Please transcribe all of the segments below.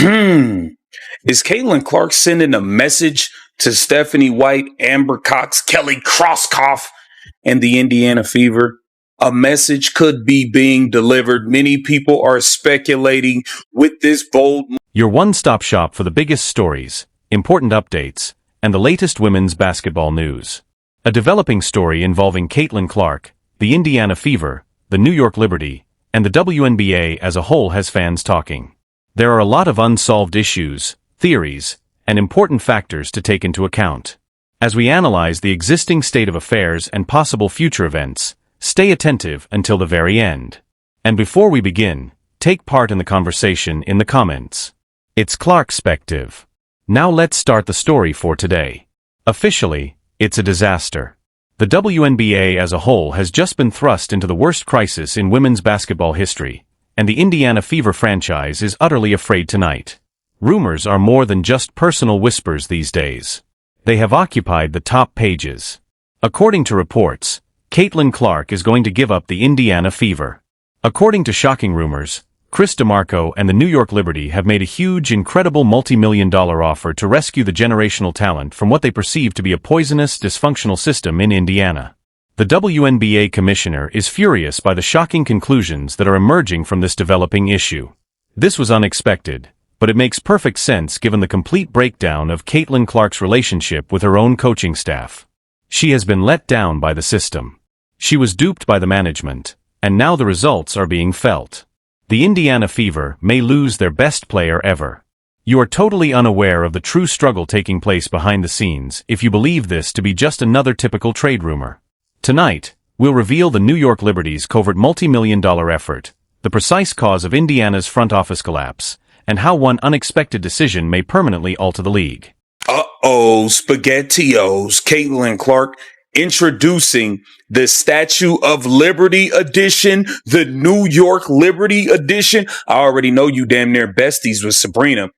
Is Caitlin Clark sending a message to Stephanie White, Amber Cox, Kelly Krauskopf, and the Indiana Fever? A message could be being delivered. Many people are speculating with this bold. Your one-stop shop for the biggest stories, important updates, and the latest women's basketball news. A developing story involving Caitlin Clark, the Indiana Fever, the New York Liberty, and the WNBA as a whole has fans talking. There are a lot of unsolved issues, theories, and important factors to take into account. As we analyze the existing state of affairs and possible future events, stay attentive until the very end. And before we begin, take part in the conversation in the comments. It's Clarkspective. Now let's start the story for today. Officially, it's a disaster. The WNBA as a whole has just been thrust into the worst crisis in women's basketball history, and the Indiana Fever franchise is utterly afraid tonight. Rumors are more than just personal whispers these days. They have occupied the top pages. According to reports, Caitlin Clark is going to give up the Indiana Fever. According to shocking rumors, Chris DeMarco and the New York Liberty have made a huge, incredible multi-million-dollar offer to rescue the generational talent from what they perceive to be a poisonous, dysfunctional system in Indiana. The WNBA commissioner is furious by the shocking conclusions that are emerging from this developing issue. This was unexpected, but it makes perfect sense given the complete breakdown of Caitlin Clark's relationship with her own coaching staff. She has been let down by the system. She was duped by the management, and now the results are being felt. The Indiana Fever may lose their best player ever. You are totally unaware of the true struggle taking place behind the scenes if you believe this to be just another typical trade rumor. Tonight, we'll reveal the New York Liberty's covert multi-million-dollar effort, the precise cause of Indiana's front office collapse, and how one unexpected decision may permanently alter the league. SpaghettiOs, Caitlin Clark introducing the Statue of Liberty edition, the New York Liberty edition. I already know you damn near besties with Sabrina.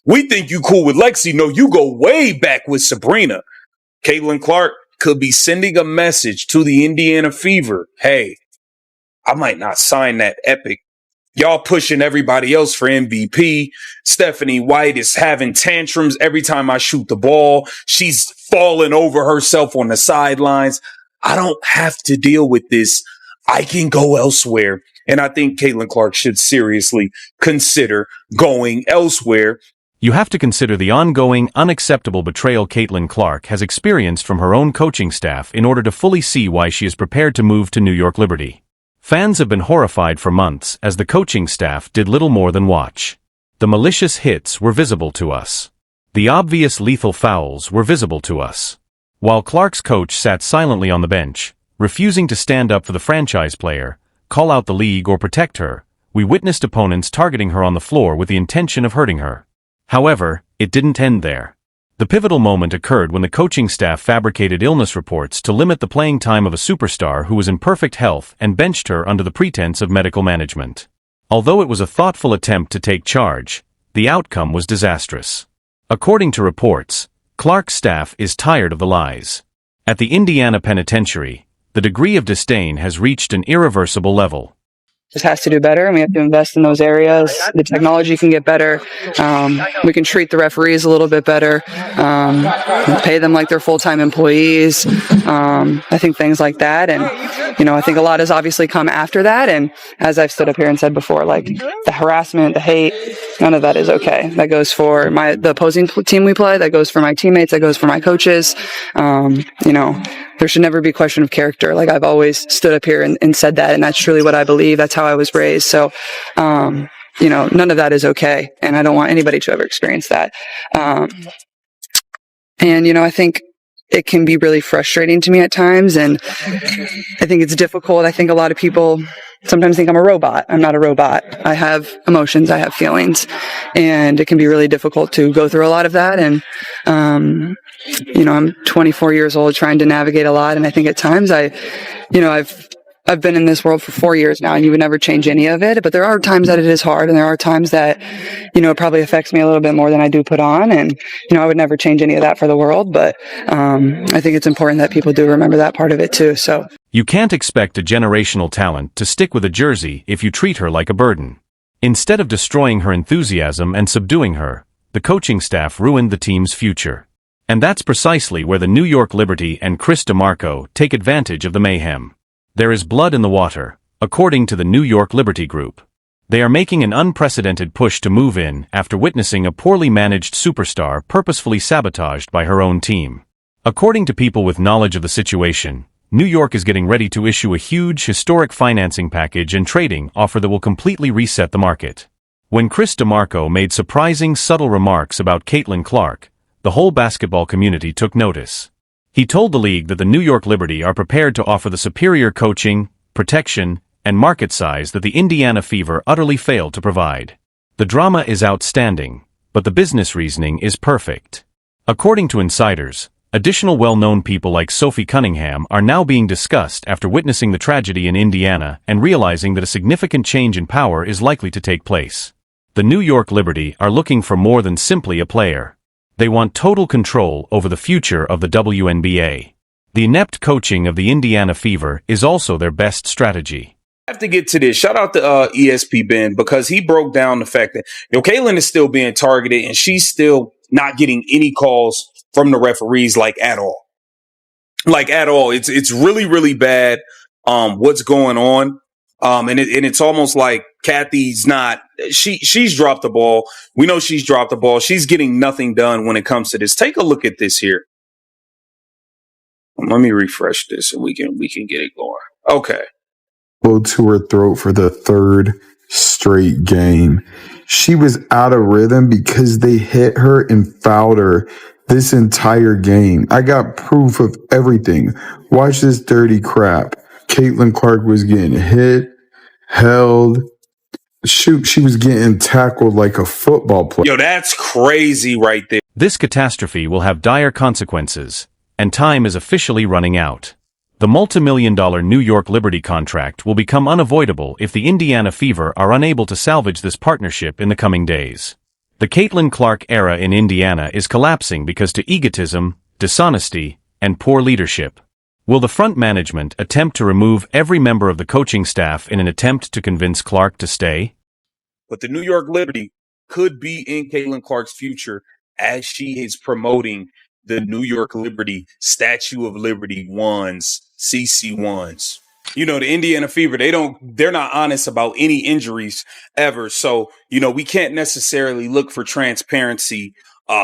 We think you cool with Lexi. No, you go way back with Sabrina. Caitlin Clark could be sending a message to the Indiana Fever. Hey, I might not sign that epic. Y'all pushing everybody else for MVP. Stephanie White is having tantrums every time I shoot the ball. She's falling over herself on the sidelines. I don't have to deal with this. I can go elsewhere. And I think Caitlin Clark should seriously consider going elsewhere. You have to consider the ongoing, unacceptable betrayal Caitlin Clark has experienced from her own coaching staff in order to fully see why she is prepared to move to New York Liberty. Fans have been horrified for months as the coaching staff did little more than watch. The malicious hits were visible to us. The obvious lethal fouls were visible to us. While Clark's coach sat silently on the bench, refusing to stand up for the franchise player, call out the league or protect her, we witnessed opponents targeting her on the floor with the intention of hurting her. However, it didn't end there. The pivotal moment occurred when the coaching staff fabricated illness reports to limit the playing time of a superstar who was in perfect health and benched her under the pretense of medical management. Although it was a thoughtful attempt to take charge, the outcome was disastrous. According to reports, Clark's staff is tired of the lies. At the Indiana Penitentiary, the degree of disdain has reached an irreversible level. Just has to do better, and we have to invest in those areas. The technology can get better. We can treat the referees a little bit better, pay them like they're full-time employees. I think things like that. And, I think a lot has obviously come after that. And as I've stood up here and said before, like the harassment, the hate, none of that is okay. That goes for the opposing team we play. That goes for my teammates. That goes for my coaches. There should never be a question of character. Like I've always stood up here and said that, and that's truly what I believe. That's how I was raised. So, none of that is okay. And I don't want anybody to ever experience that. I think it can be really frustrating to me at times. And I think it's difficult. I think a lot of people sometimes think I'm a robot. I'm not a robot. I have emotions. I have feelings. And it can be really difficult to go through a lot of that. And, I'm 24 years old trying to navigate a lot. And I think at times I've been in this world for 4 years now, and you would never change any of it. But there are times that it is hard, and there are times that, it probably affects me a little bit more than I do put on. And, I would never change any of that for the world. But I think it's important that people do remember that part of it too. So you can't expect a generational talent to stick with a jersey if you treat her like a burden. Instead of destroying her enthusiasm and subduing her, the coaching staff ruined the team's future. And that's precisely where the New York Liberty and Chris DeMarco take advantage of the mayhem. There is blood in the water, according to the New York Liberty Group. They are making an unprecedented push to move in after witnessing a poorly managed superstar purposefully sabotaged by her own team. According to people with knowledge of the situation, New York is getting ready to issue a huge, historic financing package and trading offer that will completely reset the market. When Chris DeMarco made surprising, subtle remarks about Caitlin Clark, the whole basketball community took notice. He told the league that the New York Liberty are prepared to offer the superior coaching, protection, and market size that the Indiana Fever utterly failed to provide. The drama is outstanding, but the business reasoning is perfect. According to insiders, additional well-known people like Sophie Cunningham are now being discussed after witnessing the tragedy in Indiana and realizing that a significant change in power is likely to take place. The New York Liberty are looking for more than simply a player. They want total control over the future of the WNBA. The inept coaching of the Indiana Fever is also their best strategy. I have to get to this. Shout out to ESP Ben, because he broke down the fact that Caitlin is still being targeted and she's still not getting any calls from the referees, like at all. It's really, really bad. What's going on? And it's almost like Kathy's not, she's dropped the ball. We know she's dropped the ball. She's getting nothing done when it comes to this. Take a look at this here. Let me refresh this and we can get it going. Okay. To her throat for the third straight game. She was out of rhythm because they hit her and fouled her this entire game. I got proof of everything. Watch this dirty crap. Caitlin Clark was getting hit, held. Shoot, she was getting tackled like a football player. Yo, that's crazy right there. This catastrophe will have dire consequences, and time is officially running out. The multi-million-dollar New York Liberty contract will become unavoidable if the Indiana Fever are unable to salvage this partnership in the coming days. The Caitlin Clark era in Indiana is collapsing because to egotism, dishonesty, and poor leadership. Will the front management attempt to remove every member of the coaching staff in an attempt to convince Clark to stay? But the New York Liberty could be in Caitlin Clark's future as she is promoting the New York Liberty Statue of Liberty ones, CC ones. The Indiana Fever, they're not honest about any injuries ever. So, we can't necessarily look for transparency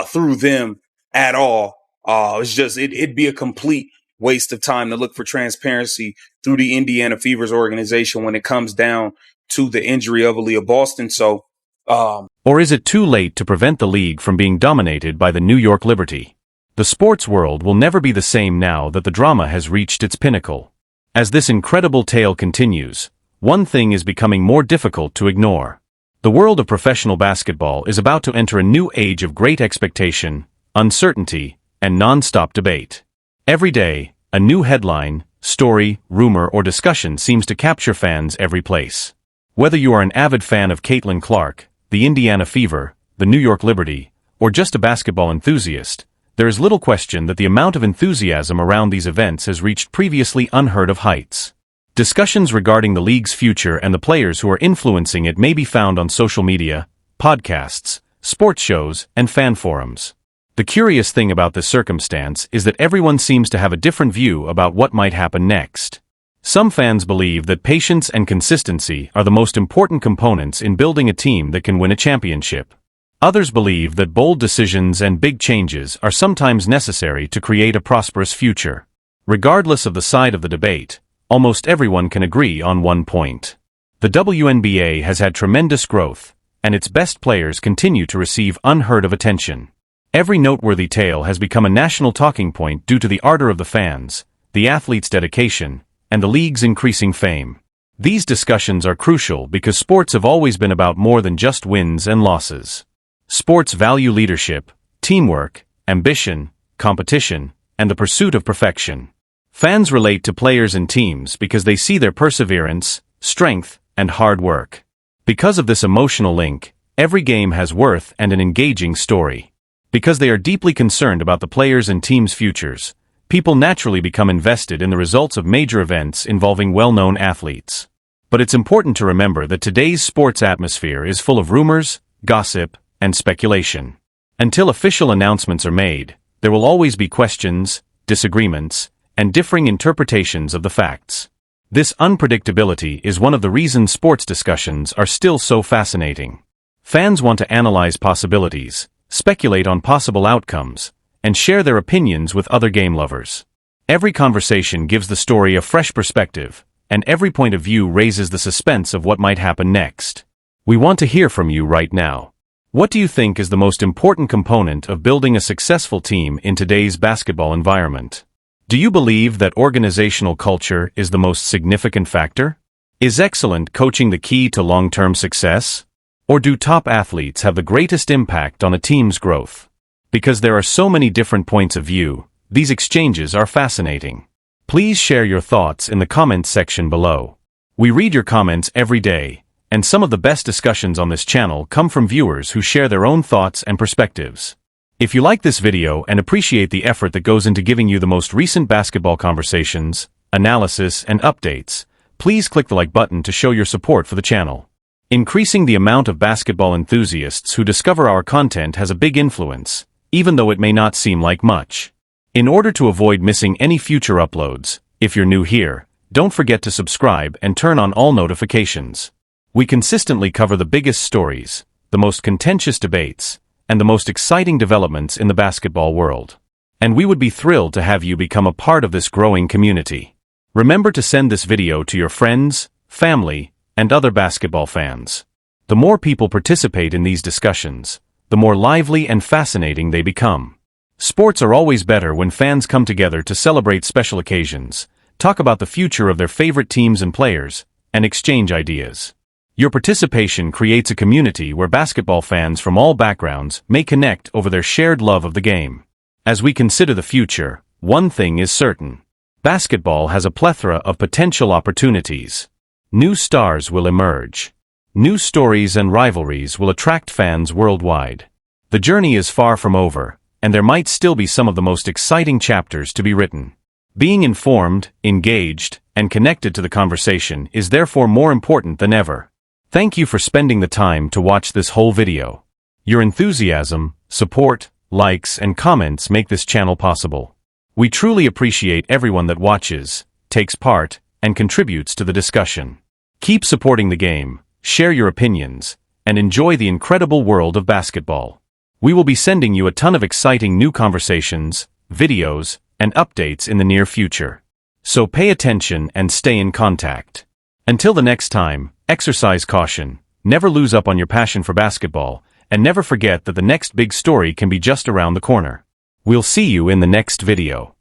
through them at all. It'd be a complete waste of time to look for transparency through the Indiana Fever's organization when it comes down to the injury of Aaliyah Boston. So, or is it too late to prevent the league from being dominated by the New York Liberty? The sports world will never be the same now that the drama has reached its pinnacle. As this incredible tale continues, one thing is becoming more difficult to ignore. The world of professional basketball is about to enter a new age of great expectation, uncertainty, and non-stop debate. Every day, a new headline, story, rumor, or discussion seems to capture fans every place. Whether you are an avid fan of Caitlin Clark, the Indiana Fever, the New York Liberty, or just a basketball enthusiast, there is little question that the amount of enthusiasm around these events has reached previously unheard of heights. Discussions regarding the league's future and the players who are influencing it may be found on social media, podcasts, sports shows, and fan forums. The curious thing about this circumstance is that everyone seems to have a different view about what might happen next. Some fans believe that patience and consistency are the most important components in building a team that can win a championship. Others believe that bold decisions and big changes are sometimes necessary to create a prosperous future. Regardless of the side of the debate, almost everyone can agree on one point. The WNBA has had tremendous growth, and its best players continue to receive unheard of attention. Every noteworthy tale has become a national talking point due to the ardor of the fans, the athletes' dedication, and the league's increasing fame. These discussions are crucial because sports have always been about more than just wins and losses. Sports value leadership, teamwork, ambition, competition, and the pursuit of perfection. Fans relate to players and teams because they see their perseverance, strength, and hard work. Because of this emotional link, every game has worth and an engaging story. Because they are deeply concerned about the players' and teams' futures, people naturally become invested in the results of major events involving well-known athletes. But it's important to remember that today's sports atmosphere is full of rumors, gossip, and speculation. Until official announcements are made, there will always be questions, disagreements, and differing interpretations of the facts. This unpredictability is one of the reasons sports discussions are still so fascinating. Fans want to analyze possibilities, speculate on possible outcomes, and share their opinions with other game lovers. Every conversation gives the story a fresh perspective, and every point of view raises the suspense of what might happen next. We want to hear from you right now. What do you think is the most important component of building a successful team in today's basketball environment? Do you believe that organizational culture is the most significant factor? Is excellent coaching the key to long-term success? Or do top athletes have the greatest impact on a team's growth? Because there are so many different points of view, these exchanges are fascinating. Please share your thoughts in the comments section below. We read your comments every day, and some of the best discussions on this channel come from viewers who share their own thoughts and perspectives. If you like this video and appreciate the effort that goes into giving you the most recent basketball conversations, analysis, and updates, please click the like button to show your support for the channel. Increasing the amount of basketball enthusiasts who discover our content has a big influence, even though it may not seem like much. In order to avoid missing any future uploads, if you're new here, don't forget to subscribe and turn on all notifications. We consistently cover the biggest stories, the most contentious debates, and the most exciting developments in the basketball world. And we would be thrilled to have you become a part of this growing community. Remember to send this video to your friends, family, and other basketball fans. The more people participate in these discussions, the more lively and fascinating they become. Sports are always better when fans come together to celebrate special occasions, talk about the future of their favorite teams and players, and exchange ideas. Your participation creates a community where basketball fans from all backgrounds may connect over their shared love of the game. As we consider the future, one thing is certain. Basketball has a plethora of potential opportunities. New stars will emerge. New stories and rivalries will attract fans worldwide. The journey is far from over, and there might still be some of the most exciting chapters to be written. Being informed, engaged, and connected to the conversation is therefore more important than ever. Thank you for spending the time to watch this whole video. Your enthusiasm, support, likes, and comments make this channel possible. We truly appreciate everyone that watches, takes part, and contributes to the discussion. Keep supporting the game, share your opinions, and enjoy the incredible world of basketball. We will be sending you a ton of exciting new conversations, videos, and updates in the near future. So pay attention and stay in contact. Until the next time, exercise caution, never lose up on your passion for basketball, and never forget that the next big story can be just around the corner. We'll see you in the next video.